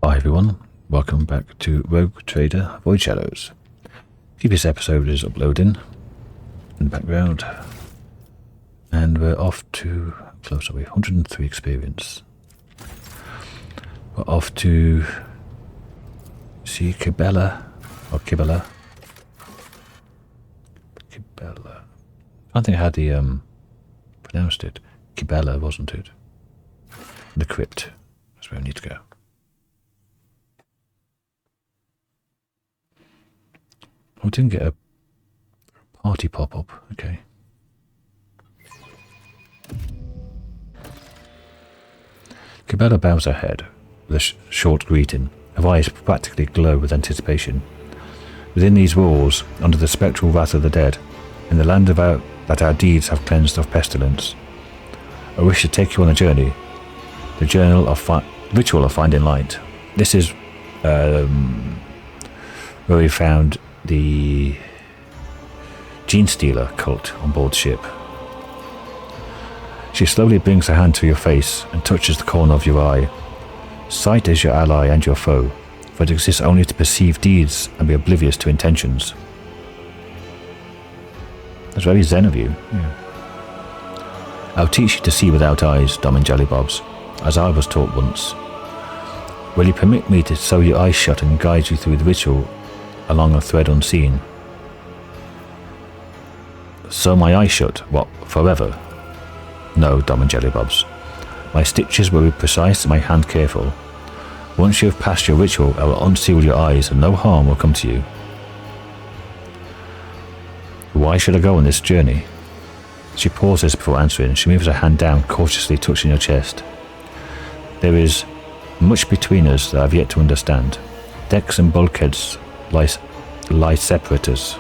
Hi everyone, welcome back to Rogue Trader Void Shadows. Previous episode is uploading in the background, and we're off to, how close are we? 103 experience. We're off to see Kibella, or Kibella. Kibella. I don't think I had the, pronounced it. Kibella, wasn't it? The crypt. That's where I need to go. I didn't get a party pop-up. Okay. Kibella bows her head with a short greeting. Her eyes practically glow with anticipation. Within these walls, under the spectral wrath of the dead, in the land that our deeds have cleansed of pestilence, I wish to take you on a journey. The ritual of finding light. This is where we found the Gene Stealer cult on board ship. She slowly brings her hand to your face and touches the corner of your eye. Sight is your ally and your foe, for it exists only to perceive deeds and be oblivious to intentions. That's very zen of you. Yeah. I'll teach you to see without eyes, Dom and Jellybobs, as I was taught once. Will you permit me to sew your eyes shut and guide you through the ritual along a thread unseen? Sew my eyes shut? What, forever? No, Dom and Jellybobs. My stitches will be precise and my hand careful. Once you have passed your ritual, I will unseal your eyes and no harm will come to you. Why should I go on this journey? She pauses before answering. She moves her hand down, cautiously touching your chest. There is much between us that I have yet to understand. Decks and bulkheads lie separators.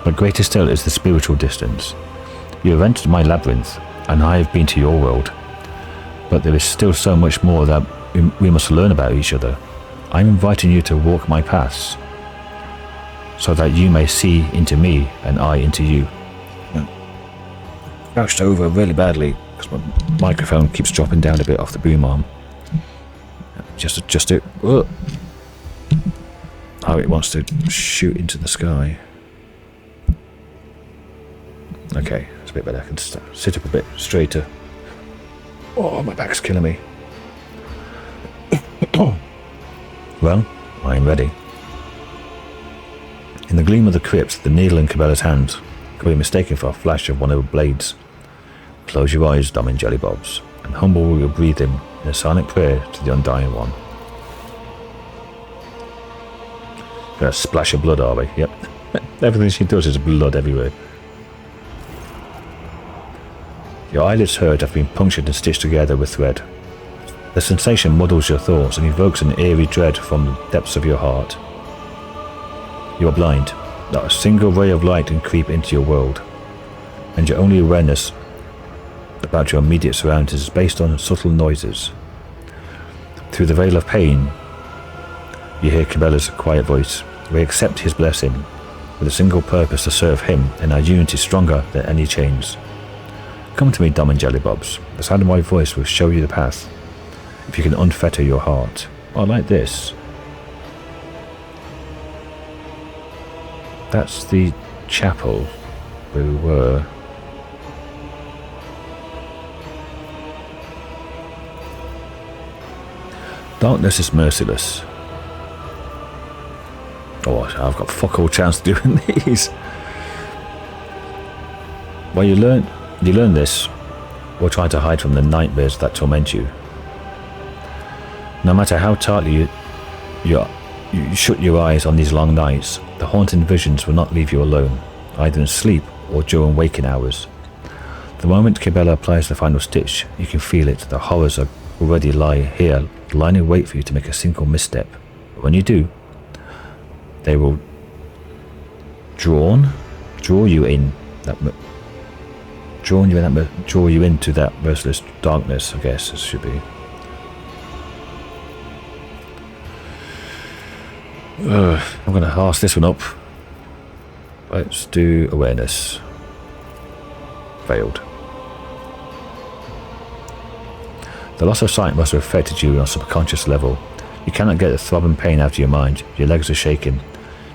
But greater still is the spiritual distance. You have entered my labyrinth, and I have been to your world. But there is still so much more that we must learn about each other. I am inviting you to walk my paths, so that you may see into me and I into you. Crouched over really badly because my microphone keeps dropping down a bit off the boom arm. Just adjust it. Oh, it wants to shoot into the sky. Okay, it's a bit better. I can sit up a bit straighter. Oh, my back's killing me. Well, I am ready. In the gleam of the crypt, the needle in Kibella's hand could be mistaken for a flash of one of her blades. Close your eyes, Dom and Jellybobs, and humble your breathing in a silent prayer to the Undying One. Gonna splash of blood, are we? Yep. Everything she does is blood everywhere. Your eyelids hurt have been punctured and stitched together with thread. The sensation muddles your thoughts and evokes an eerie dread from the depths of your heart. You are blind. Not a single ray of light can creep into your world, and your only awareness about your immediate surroundings is based on subtle noises. Through the veil of pain, you hear Kibella's quiet voice. We accept his blessing, with a single purpose to serve him, and our unity stronger than any chains. Come to me, Dom and Jellybobs. The sound of my voice will show you the path, if you can unfetter your heart. Oh, like this. That's the chapel where we were. Darkness is merciless. Oh, I've got fuck all chance of doing these. Well, you learn this while trying to hide from the nightmares that torment you. No matter how tightly you shut your eyes on these long nights, the haunting visions will not leave you alone, either in sleep or during waking hours. The moment Kibella applies the final stitch, you can feel it. The horrors already lie here, lying in wait for you to make a single misstep. But when you do, they will draw you into that merciless darkness, I guess it should be. I'm going to arse this one up. Let's do awareness. Failed. The loss of sight must have affected you on a subconscious level. You cannot get the throbbing pain out of your mind. Your legs are shaking.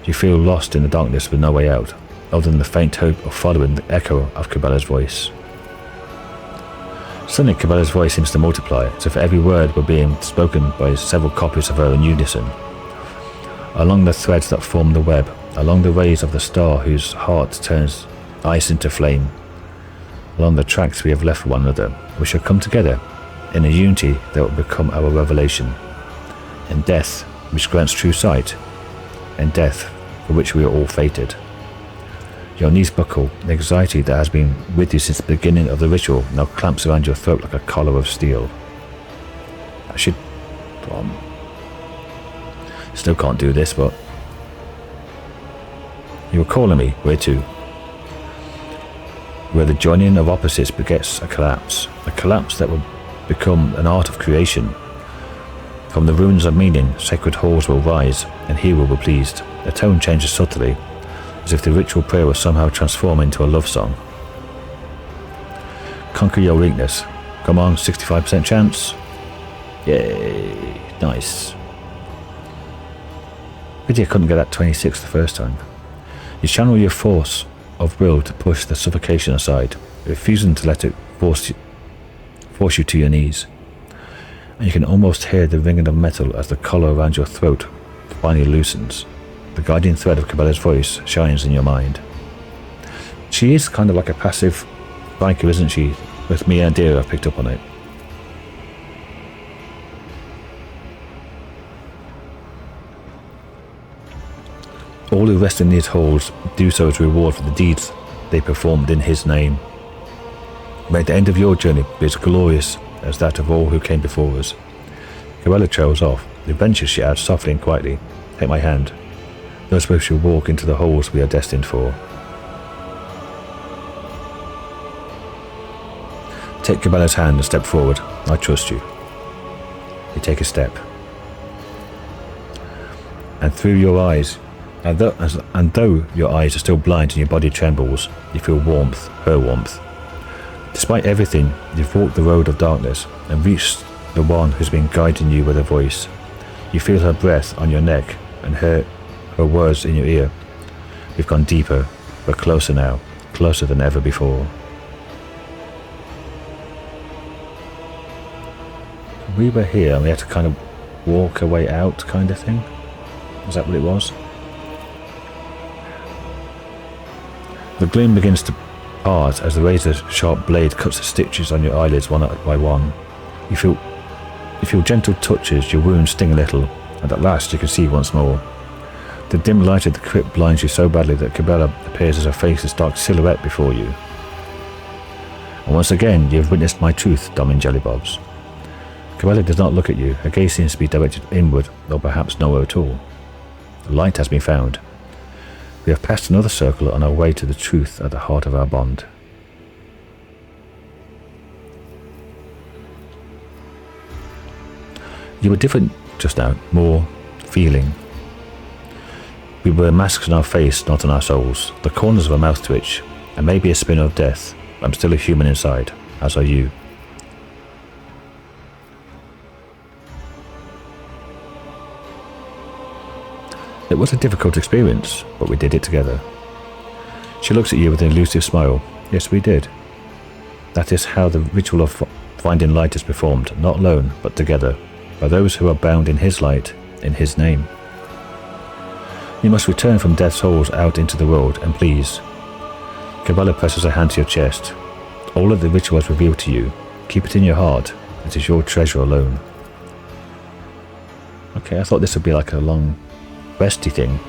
You feel lost in the darkness with no way out, other than the faint hope of following the echo of Cabela's voice. Suddenly Cabela's voice seems to multiply, as if every word were being spoken by several copies of her in unison. Along the threads that form the web, along the rays of the star whose heart turns ice into flame, along the tracks we have left for one another, we shall come together in a unity that will become our revelation. In death, which grants true sight, in death, for which we are all fated. Your knees buckle, the anxiety that has been with you since the beginning of the ritual now clamps around your throat like a collar of steel. I should... still can't do this, but... You were calling me, where to? Where the joining of opposites begets a collapse that will become an art of creation. From the ruins of meaning, sacred halls will rise, and he will be pleased. The tone changes subtly, as if the ritual prayer will somehow transform into a love song. Conquer your weakness. Come on, 65% chance. Yay, nice. Pity I couldn't get that 26 the first time. You channel your force of will to push the suffocation aside, refusing to let it force you to your knees. And you can almost hear the ringing of metal as the collar around your throat finally loosens. The guiding thread of Cabela's voice shines in your mind. She is kind of like a passive Psyker, isn't she? With me and dear, I've picked up on it. All who rest in these halls do so as reward for the deeds they performed in his name. May the end of your journey be as glorious as that of all who came before us. Cabela trails off. The adventure, she adds softly and quietly. Take my hand. Thus we shall walk into the halls we are destined for. Take Cabela's hand and step forward. I trust you. You take a step. And through your eyes, and though your eyes are still blind and your body trembles, you feel warmth, her warmth. Despite everything, you've walked the road of darkness and reached the one who's been guiding you with her voice. You feel her breath on your neck and her words in your ear. We've gone deeper, but closer now, closer than ever before. We were here and we had to kind of walk our way out, kind of thing. Is that what it was? The gloom begins to part as the razor-sharp blade cuts the stitches on your eyelids one by one. You feel gentle touches, your wounds sting a little, and at last you can see once more. The dim light of the crypt blinds you so badly that Cabela appears as a faceless dark silhouette before you. And once again you have witnessed my truth, Domin Jellybobs. Cabela does not look at you, her gaze seems to be directed inward, or perhaps nowhere at all. The light has been found. We have passed another circle on our way to the truth at the heart of our bond. You were different just now, more feeling. We wear masks on our face, not on our souls. The corners of our mouth twitch, and maybe a spin of death. I'm still a human inside, as are you. It was a difficult experience, but we did it together. She looks at you with an elusive smile. Yes, we did. That is how the ritual of finding light is performed, not alone, but together, by those who are bound in his light, in his name. You must return from death's halls out into the world, and please. Cabela presses her hand to your chest. All of the ritual is revealed to you. Keep it in your heart. It is your treasure alone. Okay, I thought this would be like a long resty thing.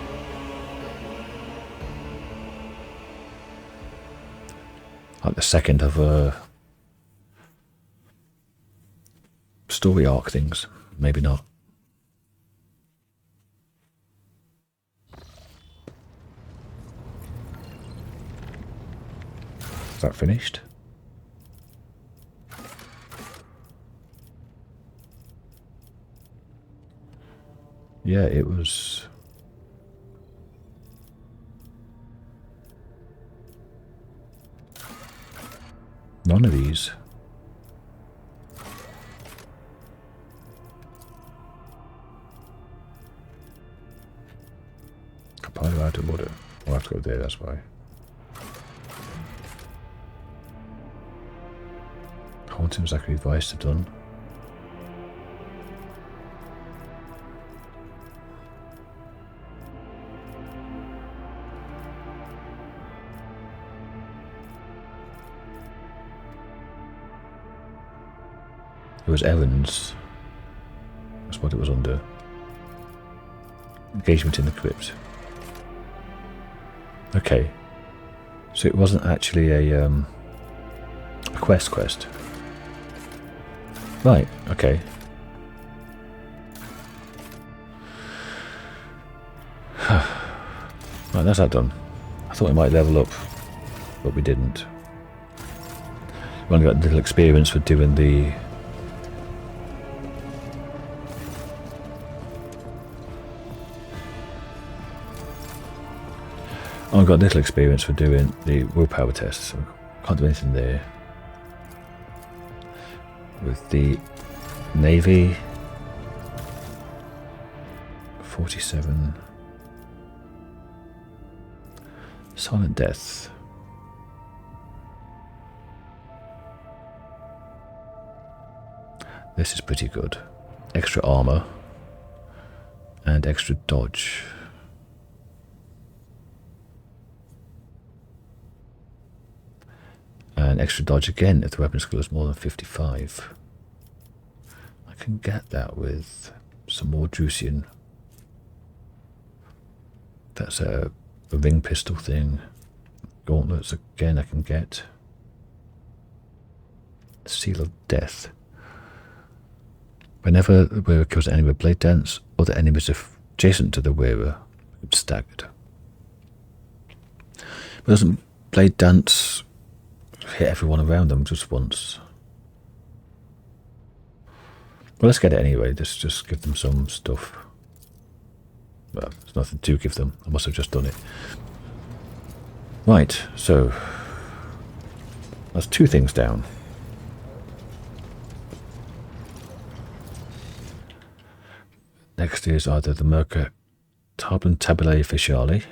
Like the second of story arc things. Maybe not. Is that finished? Yeah, it was. None of these. How to order. I'll have to go there, that's why. Haunting exactly advised to done. It was Evans. That's what it was under. Engagement in the crypt. Okay. So it wasn't actually a quest. Right, okay. Right, that's that done. I thought we might level up, but we didn't. We only got a little experience for doing the... I've got little experience for doing the willpower test, so can't do anything there. With the Navy, 47, Silent Death. This is pretty good. Extra armor and extra dodge. And extra dodge again if the weapon skill is more than 55. I can get that with some more Drusian. That's a ring pistol thing. Gauntlets again I can get. Seal of Death. Whenever the wearer kills an enemy with blade dance, other enemies adjacent to the wearer are staggered. But doesn't blade dance hit everyone around them just once? Well, let's get it anyway. Let's just give them some stuff. Well, there's nothing to give them. I must have just done it. Right, so that's 2 things down. Next is either the Merca Tabulae Officiale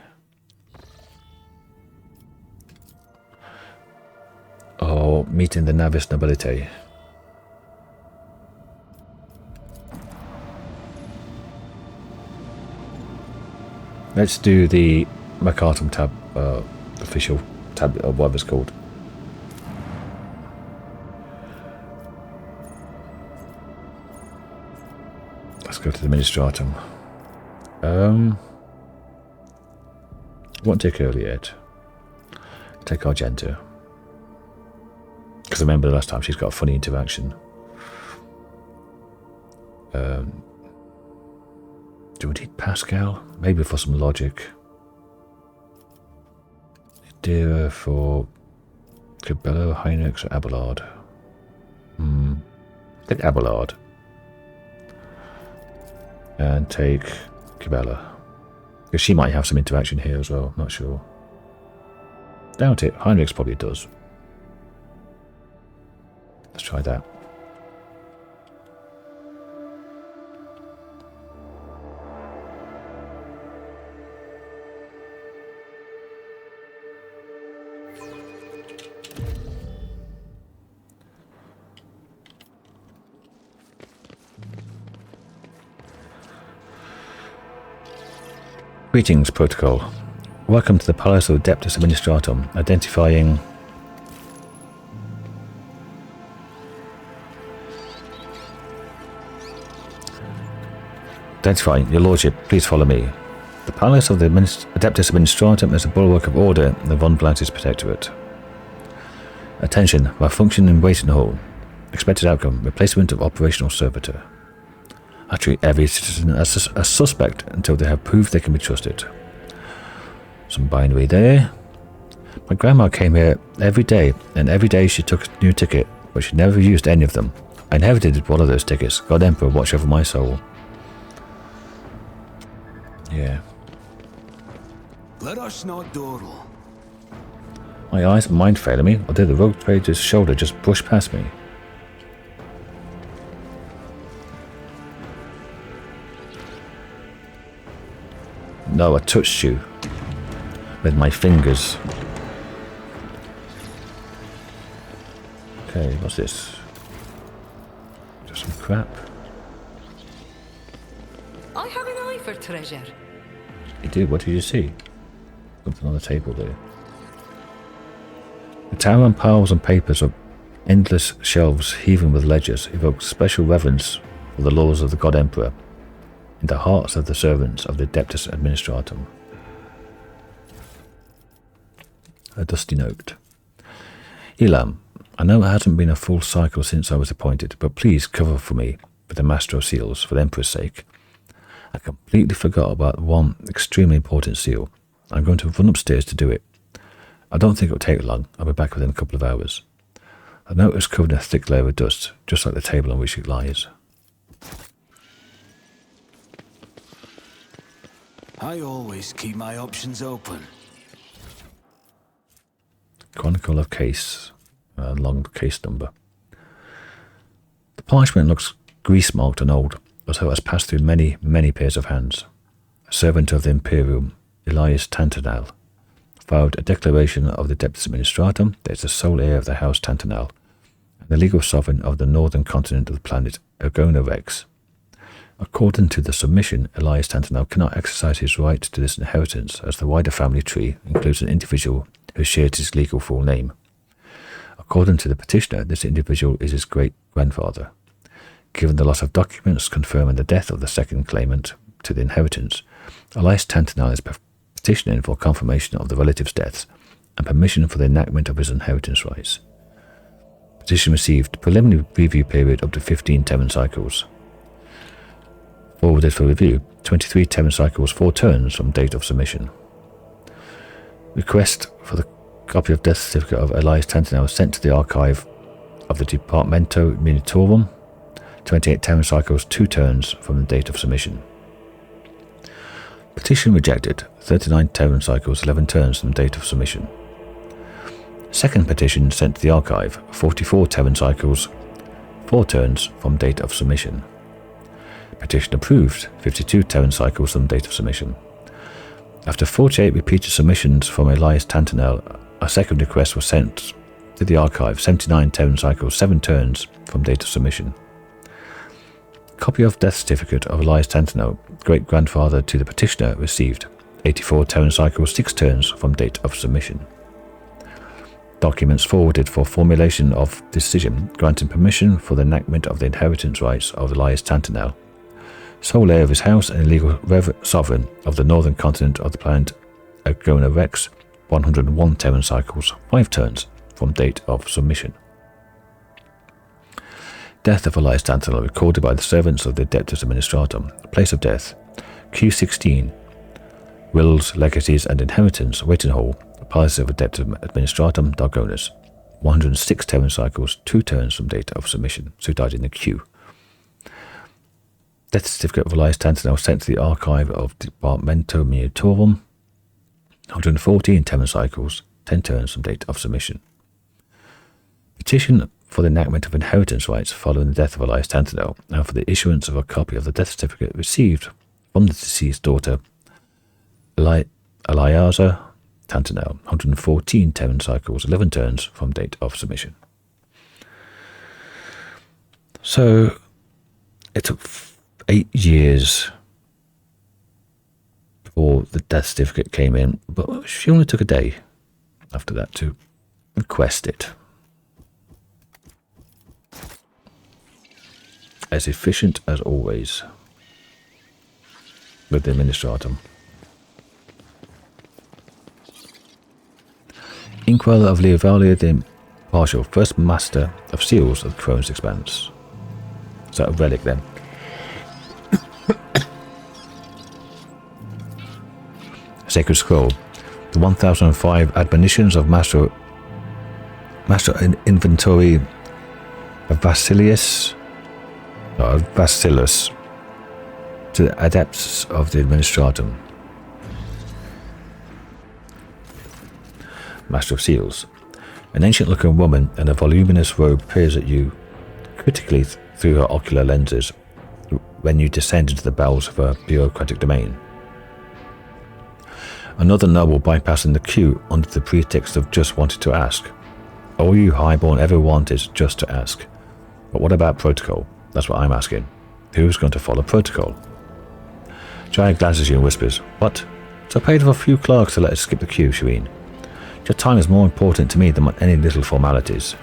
or meeting the Navis Nobilite. Let's do the Mercatum official tab, or whatever it's called. Let's go to the Administratum. Won't take early yet. Take Argenta. Because I remember the last time she's got a funny interaction. Do we need Pascal? Maybe for some logic. Idea for Cabello, Hynix, or Abelard. Take Abelard. And take Cabela. Because she might have some interaction here as well, not sure. Doubt it. Heinrichs probably does. Let's try that. Greetings, Protocol. Welcome to the Palace of Adeptus Administratum. Identifying your lordship, please follow me. The Palace of the Adeptus Administratum is a bulwark of order in the Von Blantis Protectorate. Attention, malfunction in waiting hall. Expected outcome, replacement of operational servitor. I treat every citizen as a suspect until they have proved they can be trusted. Some binary there. My grandma came here every day, and every day she took a new ticket, but she never used any of them. I inherited one of those tickets. God Emperor, watch over my soul. Yeah. Let us not dawdle. My eyes and mind failing me, or did the rogue trader's shoulder just brush past me? No, I touched you. with my fingers. Okay, what's this? Just some crap. I have an eye for treasure. You do? What did you see? Something on the table there. The tower and piles and papers of endless shelves heaving with ledgers evoke special reverence for the laws of the God Emperor in the hearts of the servants of the Adeptus Administratum. A dusty note. Elam, I know it hasn't been a full cycle since I was appointed, but please cover for me with the Master of Seals for the Emperor's sake. I completely forgot about one extremely important seal. I'm going to run upstairs to do it. I don't think it will take long. I'll be back within a couple of hours. The note is covered in a thick layer of dust, just like the table on which it lies. I always keep my options open. Chronicle of case, long case number. The parchment looks grease-marked and old, as though it has passed through many, many pairs of hands. A servant of the Imperium, Elias Tantanal, filed a declaration of the Adeptus Administratum that is the sole heir of the House Tantanal and the legal sovereign of the northern continent of the planet Ergona Rex. According to the submission, Elias Tantanal cannot exercise his right to this inheritance as the wider family tree includes an individual who shares his legal full name. According to the petitioner, this individual is his great-grandfather. Given the loss of documents confirming the death of the second claimant to the inheritance, Elias Tantanal is petitioning for confirmation of the relatives' deaths and permission for the enactment of his inheritance rights. Petition received preliminary review period up to 15 Terran cycles. Forwarded for review, 23 Terran cycles, 4 turns from date of submission. Request for the copy of death certificate of Elias Tantanal was sent to the archive of the Departamento Munitorum, 28 Terran cycles, 2 turns from the date of submission. Petition rejected, 39 Terran cycles, 11 turns from date of submission. Second petition sent to the archive, 44 Terran cycles, 4 turns from date of submission. Petition approved, 52 Terran cycles from date of submission. After 48 repeated submissions from Elias Tantanal, a second request was sent to the archive, 79 Terran cycles, 7 turns from date of submission. Copy of death certificate of Elias Tantanal, great-grandfather to the petitioner, received, 84 Terran cycles, 6 turns from date of submission. Documents forwarded for formulation of decision granting permission for the enactment of the inheritance rights of Elias Tantanal, sole heir of his house and legal sovereign of the northern continent of the planet Ergona Rex, 101 Terran cycles, 5 turns from date of submission. Death of Elias Tantanal recorded by the servants of the Adeptus Administratum. Place of death, Q16, Wills, Legacies and Inheritance, Waiting Hall, Palace of Adeptus Administratum, Dargonus. 106 Terran cycles, 2 turns from date of submission. So he died in the queue. Death certificate of Elias Tantanal sent to the archive of Departamento Munitorum. 114 Terran cycles, 10 turns from date of submission. Petition for the enactment of inheritance rights following the death of Elias Tantanal, and for the issuance of a copy of the death certificate received from the deceased daughter, Eliasa Tantanal, 114 Terran cycles, 11 turns from date of submission. So, it took 8 years before the death certificate came in, but she only took a day after that to request it. As efficient as always with the Administratum. Inkwell of Leovalia the Impartial, first master of seals of the Koronus Expanse. Is that a relic then? Sacred Scroll. The 1005 admonitions of Master Inventory of Bacillus to the Adepts of the Administratum. Master of Seals. An ancient-looking woman in a voluminous robe peers at you critically through her ocular lenses when you descend into the bowels of her bureaucratic domain. Another noble bypassing the queue under the pretext of just wanting to ask. All you highborn ever want is just to ask. But what about protocol? That's what I'm asking. Who's going to follow protocol? Jai glances you and whispers, What? So I paid for a few clerks to let us skip the queue, Shireen. Your time is more important to me than any little formalities.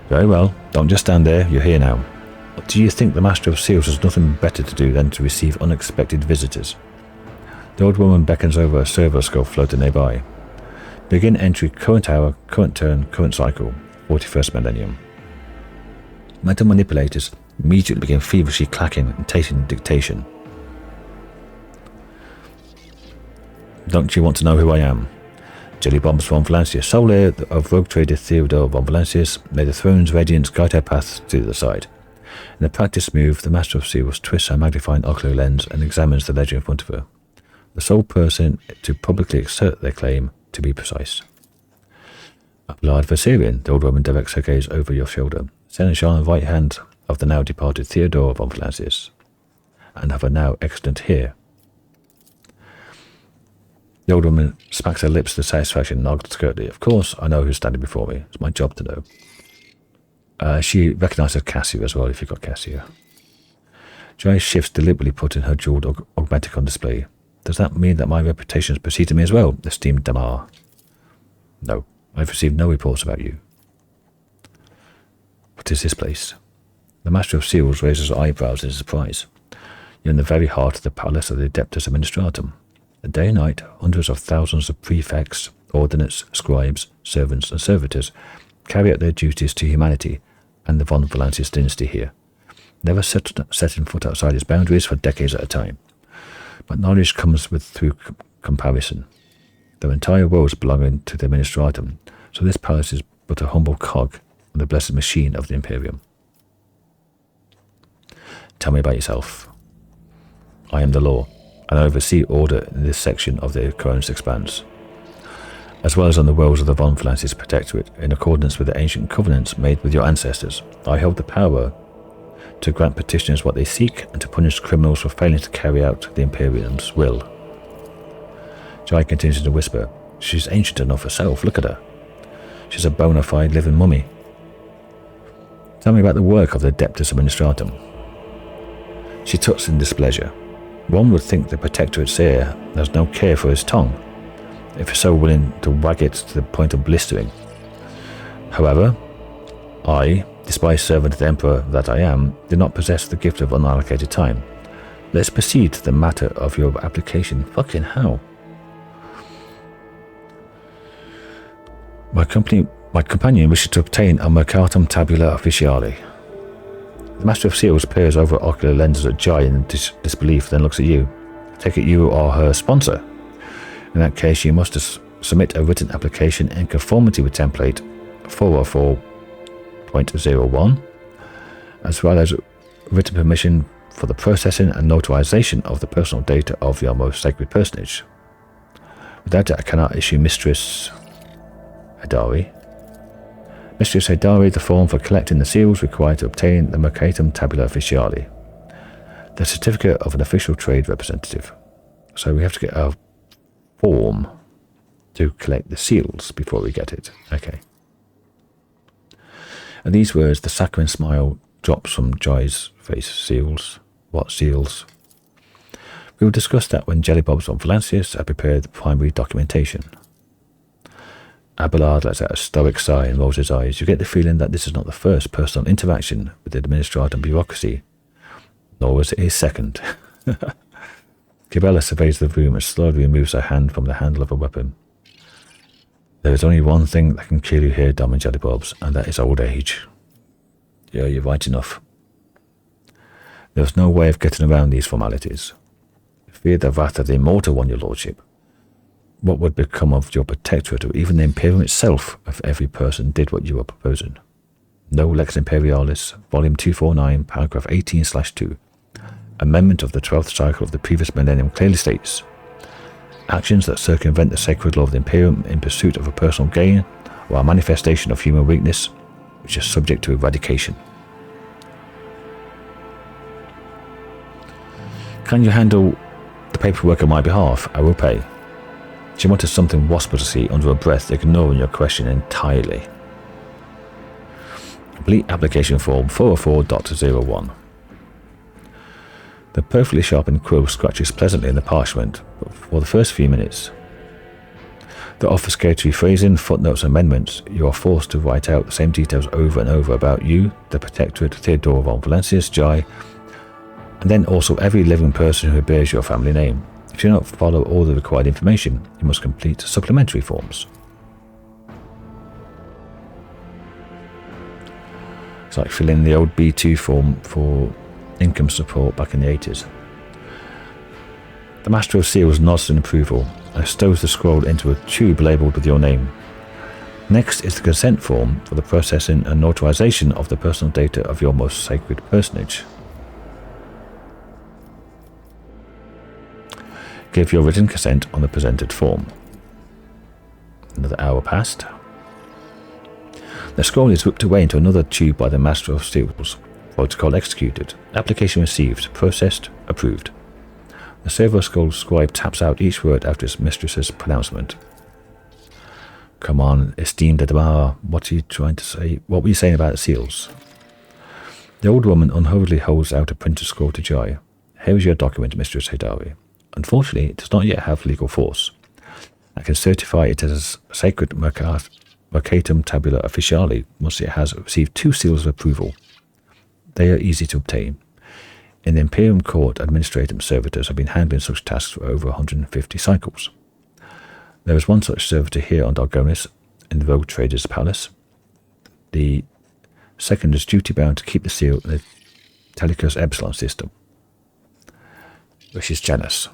Very well, don't just stand there, you're here now. Do you think the Master of Seals has nothing better to do than to receive unexpected visitors? The old woman beckons over a servo skull floating nearby. Begin entry, current hour, current turn, current cycle, 41st millennium. Mental manipulators immediately begin feverishly clacking and taking dictation. Don't you want to know who I am? Jellybombs von Valancius, sole heir of rogue trader Theodore von Valancius, may the throne's radiance guide her path to the side. In a practice move, the Master of Seals twists her magnifying ocular lens and examines the ledger in front of her. The sole person to publicly assert their claim, to be precise. Abelard Vasilian, the old woman directs her gaze over your shoulder. Seneschal on the right hand of the now departed Theodore von Valancius, and of a now extant here. The old woman smacks her lips to satisfaction and nods curtly. Of course, I know who's standing before me. It's my job to know. She recognises Cassia as well, if you've got Cassia. Jai shifts, deliberately putting her jeweled augmetic on display. Does that mean that my reputation has preceded me as well, esteemed Damar? No, I've received no reports about you. What is this place? The Master of Seals raises her eyebrows in surprise. You're in the very heart of the palace of the Adeptus Administratum. Day and night, hundreds of thousands of prefects, ordinates, scribes, servants, and servitors carry out their duties to humanity and the von Valancius dynasty here. Never setting foot outside its boundaries for decades at a time. But knowledge comes through comparison. Their entire worlds belonging to the Administratum, so this palace is but a humble cog on the blessed machine of the Imperium. Tell me about yourself. I am the law, and I oversee order in this section of the Koronus Expanse, as well as on the worlds of the von Valancius Protectorate, in accordance with the ancient covenants made with your ancestors. I hold the power to grant petitioners what they seek and to punish criminals for failing to carry out the Imperium's will. Jai continues to whisper, She's ancient enough herself, look at her. She's a bona fide living mummy. Tell me about the work of the Adeptus Administratum. She tucks in displeasure. One would think the Protectorate seer has no care for his tongue, if so willing to wag it to the point of blistering. However, I, despised servant of the Emperor that I am, do not possess the gift of unallocated time. Let's proceed to the matter of your application. Fucking hell. My companion wishes to obtain a Mercatum Tabula Officiale. The Master of Seals peers over ocular lenses at Jai in disbelief, then looks at you. I take it you are her sponsor. In that case, you must submit a written application in conformity with template 404.01, as well as written permission for the processing and notarization of the personal data of your most sacred personage. Without it, I cannot issue Mistress Hadari. Mistress Hadari, the form for collecting the seals required to obtain the Mercatum Tabula Officiale, the certificate of an official trade representative. So we have to get a form to collect the seals before we get it. Okay. At these words, the saccharine smile drops from Jai's face. Seals? What seals? We will discuss that when Jellybobs von Valancius have prepared the primary documentation. Abelard lets out a stoic sigh and rolls his eyes. You get the feeling that this is not the first personal interaction with the Administratum bureaucracy, nor was it his second. Gabella surveys the room and slowly removes her hand from the handle of a weapon. There is only one thing that can kill you here, Dom and Jellybobs, and that is old age. Yeah, you're right enough. There is no way of getting around these formalities. Fear the wrath of the Immortal One, your lordship. What would become of your protectorate or even the Imperium itself if every person did what you are proposing? No Lex Imperialis, Volume 249, Paragraph 18/2. Amendment of the 12th cycle of the previous millennium clearly states, actions that circumvent the sacred law of the Imperium in pursuit of a personal gain or a manifestation of human weakness, which is subject to eradication. Can you handle the paperwork on my behalf. I will pay. She wanted something whispered to see under her breath, ignoring your question entirely. Complete application form 404.01. The perfectly sharpened quill scratches pleasantly in the parchment, but for the first few minutes. The obfuscatory phrasing, footnotes and amendments, you are forced to write out the same details over and over about you, the Protectorate, Theodore von Valentius, Jai, and then also every living person who bears your family name. If you do not follow all the required information, you must complete supplementary forms. It's like filling in the old B2 form for income support back in the 80s. The Master of Seals nods in approval and stows the scroll into a tube labelled with your name. Next is the consent form for the processing and notarization of the personal data of your most sacred personage. Give your written consent on the presented form. Another hour passed. The scroll is whipped away into another tube by the Master of Seals. Protocol executed. Application received. Processed. Approved. The servo scroll scribe taps out each word after his mistress's pronouncement. Come on, esteemed Adamar, what are you trying to say? What were you saying about the seals? The old woman unhurriedly holds out a printed scroll to Jai. Here is your document, Mistress Hidari. Unfortunately, it does not yet have legal force. I can certify it as a sacred mercatum tabula officiale once it has received 2 seals of approval. They are easy to obtain. In the Imperium Court, Administratum servitors have been handling such tasks for over 150 cycles. There is one such servitor here on Dargonis, in the Rogue Trader's Palace. The second is duty-bound to keep the seal in the Telecus Epsilon system, which is Janus.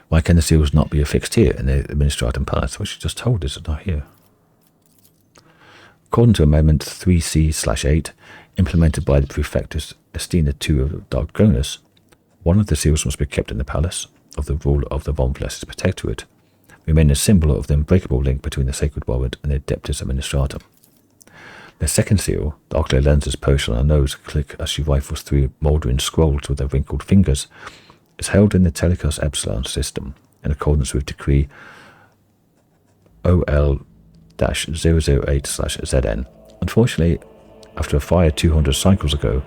Why can the seals not be affixed here in the Administratum Palace, which you just told us are not here? According to Amendment 3C/8, implemented by the Prefectus Estina II of Dargonis, one of the seals must be kept in the palace of the rule of the Von Blessed Protectorate, remaining a symbol of the unbreakable link between the Sacred Warrant and the Adeptus Administratum. The second seal, the ocular lenses perched on her nose click as she rifles through mouldering scrolls with her wrinkled fingers, is held in the Telecus Epsilon system in accordance with Decree OL-008/ZN. Unfortunately, after a fire 200 cycles ago,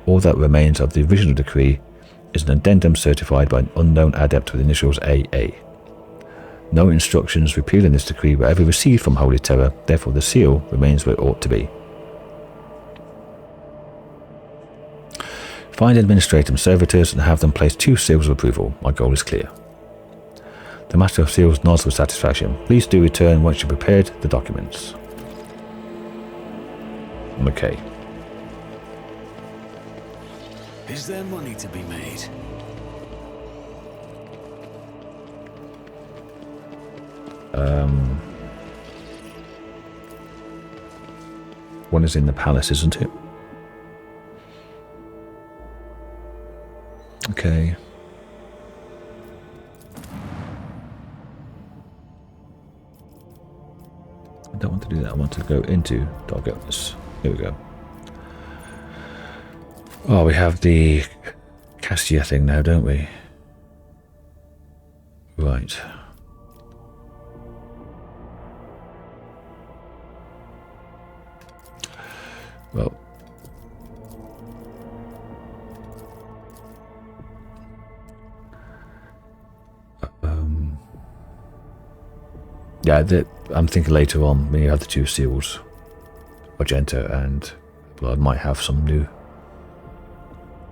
all that remains of the original decree is an addendum certified by an unknown adept with initials AA. No instructions repealing this decree were ever received from Holy Terror, therefore the seal remains where it ought to be. Find Administratum servitors and have them place 2 seals of approval. My goal is clear. The Master of Seals nods with satisfaction. Please do return once you've prepared the documents. Okay. Is there money to be made? One is in the palace, isn't it? Okay. I don't want to do that. I want to go into Dargonis. Here we go. Oh, we have the Cassia thing now, don't we? Right. Well. Yeah, I'm thinking later on when you have the 2 seals, Argenta and Blood might have some new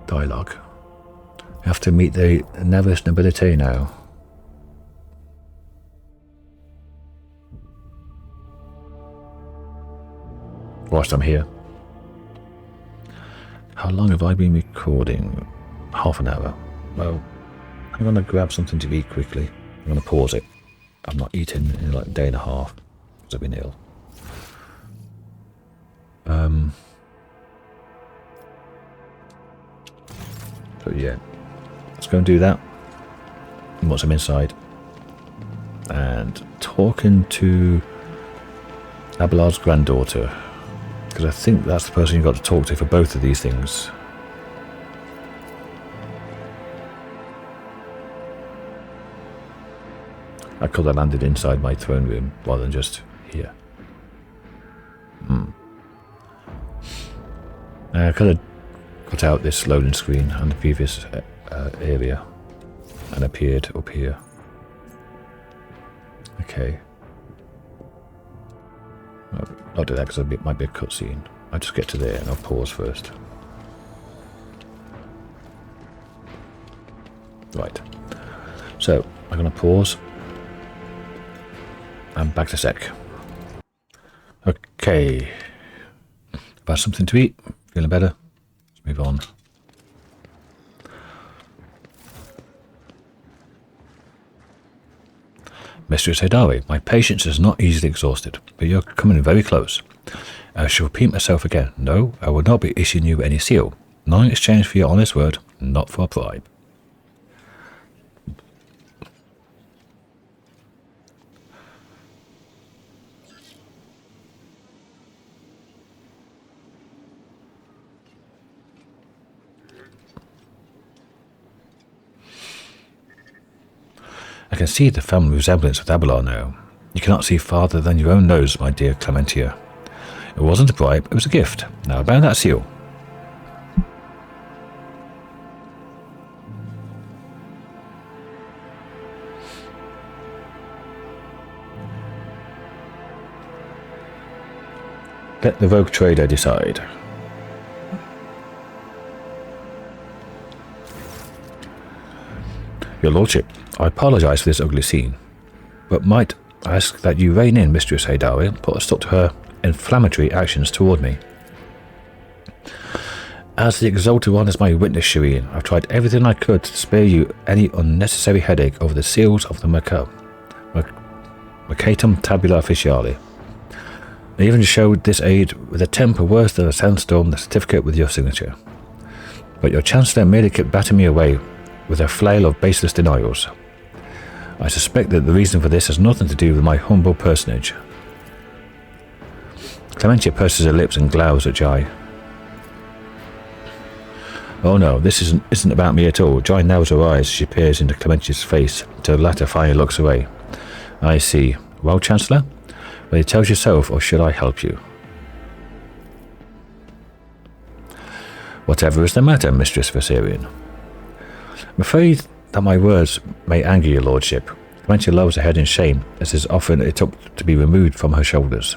dialogue. You have to meet the Navis Nobilite now. Whilst I'm here. How long have I been recording? Half an hour. Well, I'm going to grab something to eat quickly. I'm going to pause it. I've not eaten in like a day and a half because I've been ill. So yeah, let's go and do that. And once I'm inside, and talking to Abelard's granddaughter, because I think that's the person you've got to talk to for both of these things. I could have landed inside my throne room rather than just here. I could have cut out this loading screen and the previous area and appeared up here. Okay. I'll do that because it might be a cutscene. I'll just get to there and I'll pause first. Right. So, I'm going to pause. And back to sec. Okay. I've had something to eat. Feeling better. Let's move on. Mistress Hedari, my patience is not easily exhausted, but you're coming very close. I shall repeat myself again. No, I will not be issuing you any seal. Not in exchange for your honest word, not for a bribe. I can see the family resemblance with Abelard now. You cannot see farther than your own nose, my dear Clementia. It wasn't a bribe, it was a gift. Now about that seal. Let the rogue trader decide. Your lordship, I apologise for this ugly scene, but might ask that you rein in Mistress Hedari and put a stop to her inflammatory actions toward me. As the Exalted One is my witness, Shireen, I've tried everything I could to spare you any unnecessary headache over the seals of the Mercatum Tabula Officiale. I even showed this aid with a temper worse than a sandstorm the certificate with your signature. But your Chancellor merely kept batting me away with a flail of baseless denials. I suspect that the reason for this has nothing to do with my humble personage. Clementia purses her lips and glowers at Jai. Oh no, this isn't about me at all. Jai narrows her eyes as she peers into Clementia's face, till the latter finally looks away. I see. Well, Chancellor? Will you tell us yourself, or should I help you? Whatever is the matter, Mistress Viserion? I'm afraid that my words may anger your lordship. Clementia lowers her head in shame as is offering it up to be removed from her shoulders.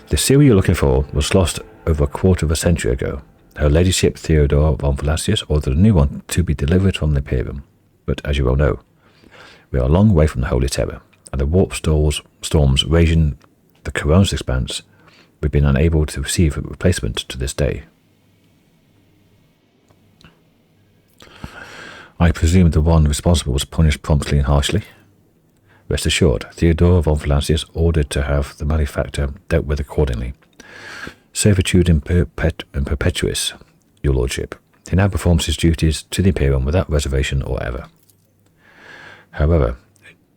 The seal you're looking for was lost over a quarter of a century ago. Her ladyship Theodore von Vlasius ordered a new one to be delivered from the Imperium. But as you well know, we are a long way from the Holy Terror, and the warp storms raging the Koronus Expanse, we've been unable to receive a replacement to this day. I presume the one responsible was punished promptly and harshly. Rest assured, Theodore von Vlasius ordered to have the malefactor dealt with accordingly. Servitude in perpetuis, your lordship. He now performs his duties to the Imperium without reservation or ever. However,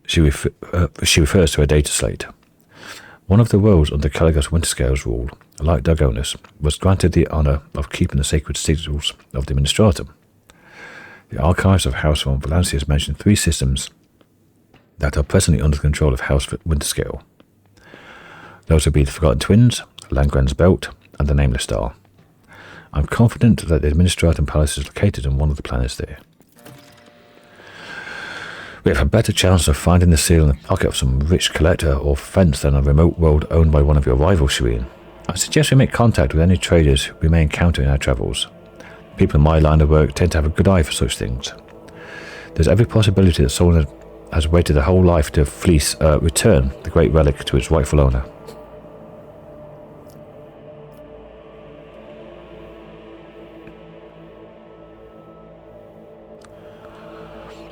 she refers to her data slate. One of the roles under Caligula's Winterscale's rule, like Dargonus, was granted the honour of keeping the sacred sigils of the Administratum. The archives of House von Valancius mention 3 systems that are presently under the control of House Winterscale. Those would be the Forgotten Twins, Langren's Belt, and the Nameless Star. I'm confident that the Administratum Palace is located on one of the planets there. We have a better chance of finding the seal in the pocket of some rich collector or fence than a remote world owned by one of your rivals, Shireen. I suggest we make contact with any traders we may encounter in our travels. People in my line of work tend to have a good eye for such things. There's every possibility that someone has waited their whole life to return the great relic to its rightful owner.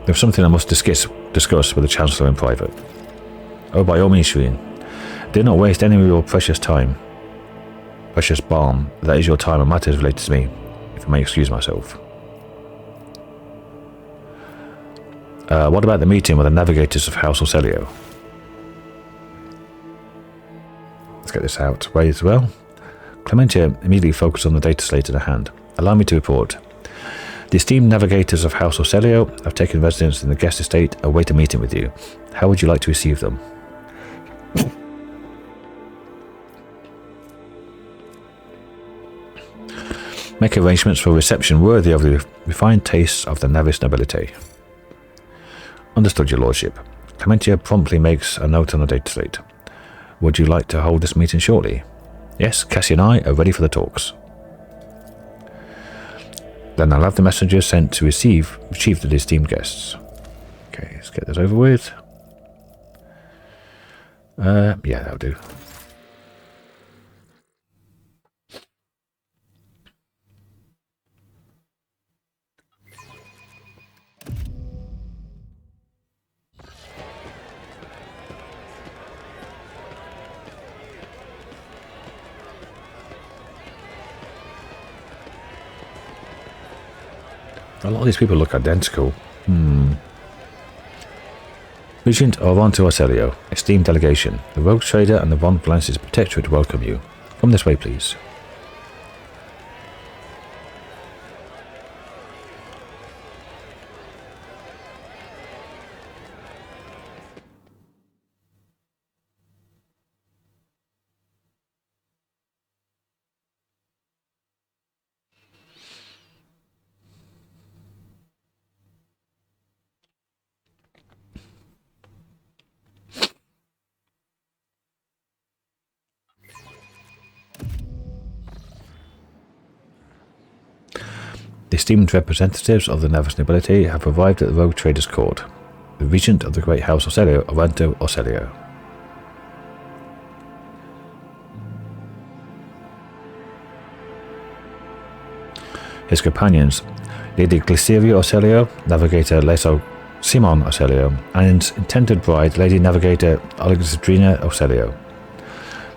There's something I must discuss with the Chancellor in private. Oh, by all means, Shireen. Do not waste any of your precious time. Precious balm, that is your time on matters related to me, if I may excuse myself. What about the meeting with the navigators of House Orsellio? Let's get this out of the way as well. Clementia immediately focused on the data slate in her hand. Allow me to report. The esteemed navigators of House Orsellio have taken residence in the guest estate and await a meeting with you. How would you like to receive them? Make arrangements for a reception worthy of the refined tastes of the Navis Nobilite. Understood, your lordship. Clementia promptly makes a note on the date slate. Would you like to hold this meeting shortly? Yes, Cassia and I are ready for the talks. Then I'll have the messenger sent to retrieve the esteemed guests. Okay, let's get this over with. Yeah, that'll do. A lot of these people look identical. Regent of Orsellio, esteemed delegation, the rogue trader and the Von Glance's protectorate welcome you. Come this way, please. The esteemed representatives of the Navis Nobilite have arrived at the Rogue Traders' Court. The Regent of the Great House Orsellio, House Orsellio. His companions, Lady Glyceria Orsellio, Navigator Leso Simon Orsellio, and his intended bride, Lady Navigator Alexandrina Orsellio,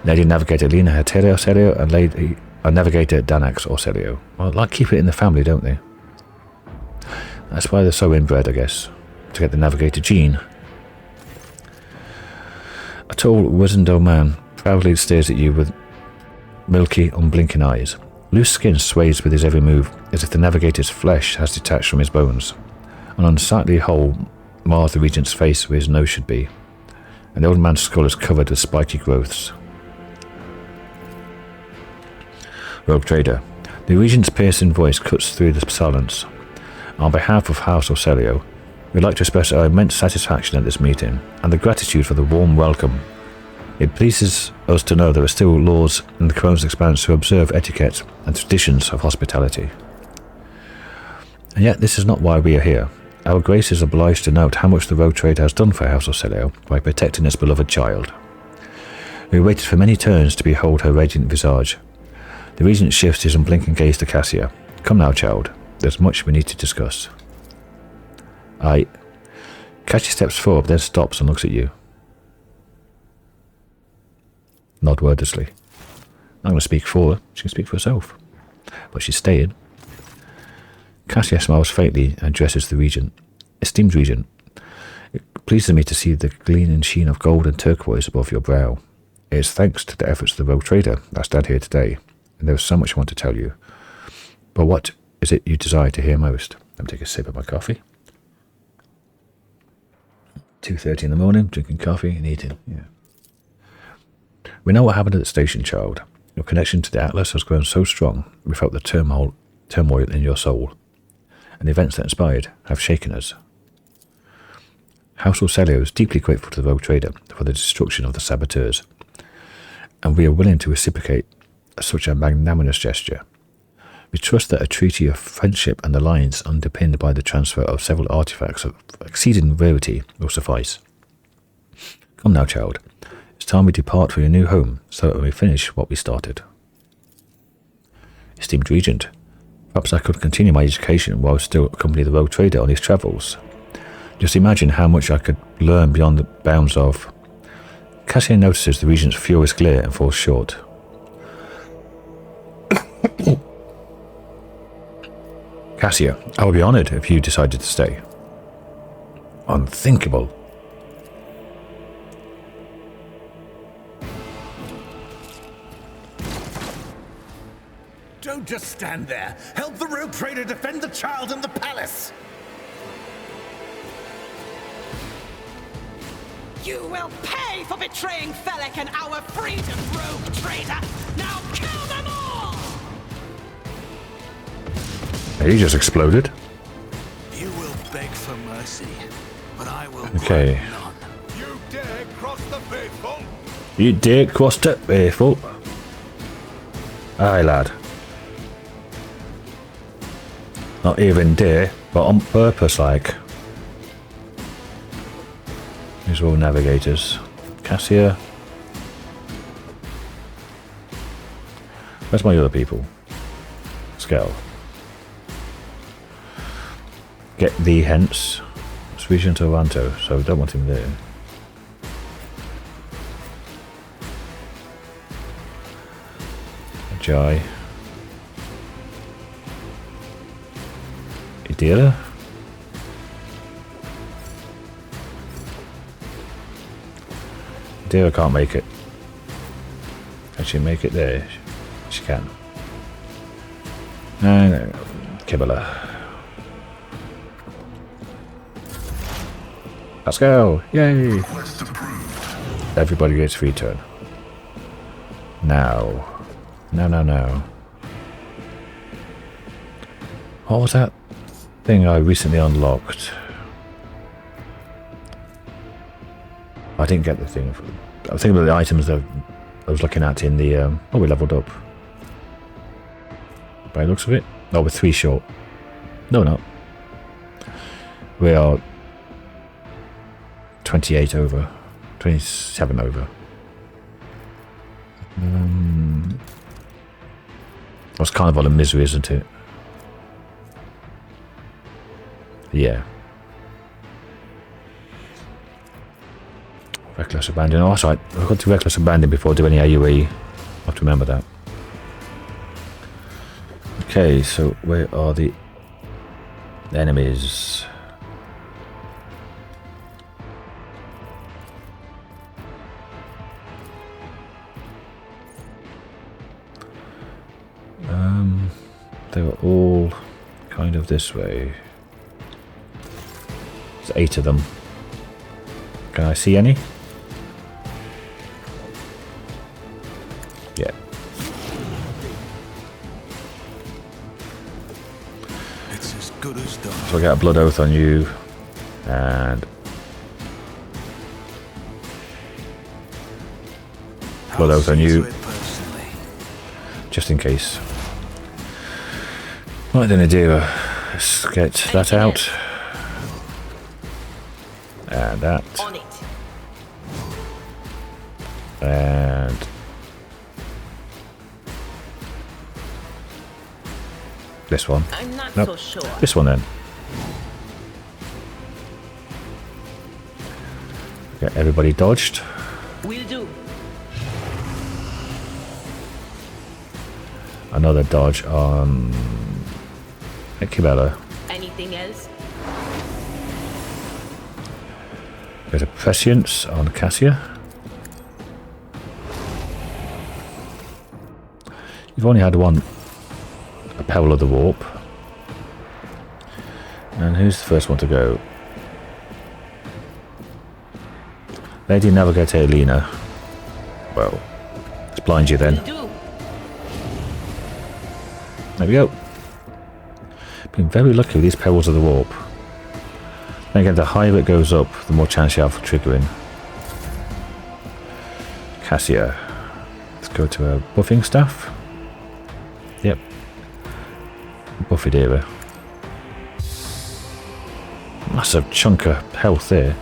Lady Navigator Lena Heteria Orsellio, and Lady Navigator Danax Orsellio. Well, like keep it in the family, don't they? That's why they're so inbred, I guess, to get the Navigator gene. A tall, wizened old man proudly stares at you with milky, unblinking eyes. Loose skin sways with his every move, as if the Navigator's flesh has detached from his bones. An unsightly hole mars the Regent's face where his nose should be, and the old man's skull is covered with spiky growths. Rogue Trader. The Regent's piercing voice cuts through the silence. On behalf of House Orsellio, we'd like to express our immense satisfaction at this meeting, and the gratitude for the warm welcome. It pleases us to know there are still laws in the Koronus Expanse who observe etiquette and traditions of hospitality. And yet this is not why we are here. Our Grace is obliged to note how much the Rogue Trader has done for House Orsellio by protecting its beloved child. We waited for many turns to behold her radiant visage. The Regent shifts his unblinking gaze to Cassia. Come now, child. There's much we need to discuss. Cassia steps forward, then stops and looks at you. Nod wordlessly. I'm going to speak for her. She can speak for herself. But she's staying. Cassia smiles faintly and addresses the Regent. Esteemed Regent, it pleases me to see the gleaming sheen of gold and turquoise above your brow. It is thanks to the efforts of the Rogue Trader that I stand here today. And there is so much I want to tell you. But what is it you desire to hear most? Let me take a sip of my coffee. 2:30 in the morning, drinking coffee and eating. Yeah. We know what happened at the station, child. Your connection to the Atlas has grown so strong, we felt the turmoil in your soul. And the events that inspired have shaken us. House Orsellio is deeply grateful to the Rogue Trader for the destruction of the saboteurs. And we are willing to reciprocate such a magnanimous gesture. We trust that a treaty of friendship and alliance underpinned by the transfer of several artifacts of exceeding rarity will suffice. Come now, child. It's time we depart for your new home so that we finish what we started. Esteemed Regent, perhaps I could continue my education while still accompany the Rogue Trader on his travels. Just imagine how much I could learn beyond the bounds of... Cassia notices the Regent's furious glare and falls short. Cassia, I would be honoured if you decided to stay. Unthinkable. Don't just stand there. Help the rogue trader defend the child and the palace. You will pay for betraying Felek and our freedom, rogue trader! Now kill them all! He just exploded. You will beg for mercy, but I will Okay. grant none. You dare cross the faithful? You dare cross the faithful. Aye, lad. Not even dare, but on purpose, like. These are all navigators. Cassia. Where's my other people? Scale. Get thee hence. Swedish and Toronto, so don't want him there. Jai. Idira. Idira can't make it. Can she make it there? She can. No. Kibble. Let's go! Yay! Everybody gets free turn. Now. No. What was that thing I recently unlocked? I didn't get the thing. I was thinking about the items that I was looking at in the... oh, we leveled up. By the looks of it. No, we're 3 short. No, not. We are 28 over. 27 over. That's kind of all a misery, isn't it? Yeah. Reckless abandon. Oh, that's right. I've got to reckless abandon before I do any AUE. I have to remember that. Okay, so where are the enemies? They were all kind of this way. There's 8 of them. Can I see any? Yeah. It's as good as done. So I get a blood oath on you, and blood oath on you, just in case. Right then, Adira, let's get that out, and that, On it. and this one. I'm not Nope. so sure. This one then. Get everybody dodged. Will do. Another dodge on Kibella. Anything else? There's a prescience on Cassia. You've only had one. A Peril of the Warp. And who's the first one to go? Lady Navigator Elena. Well, let's blind you then. Will do. There we go. Been very lucky with these Perils of the Warp. Then again, the higher it goes up, the more chance you have for triggering. Cassia. Let's go to a buffing staff. Yep. Buffy era. Massive chunk of health there.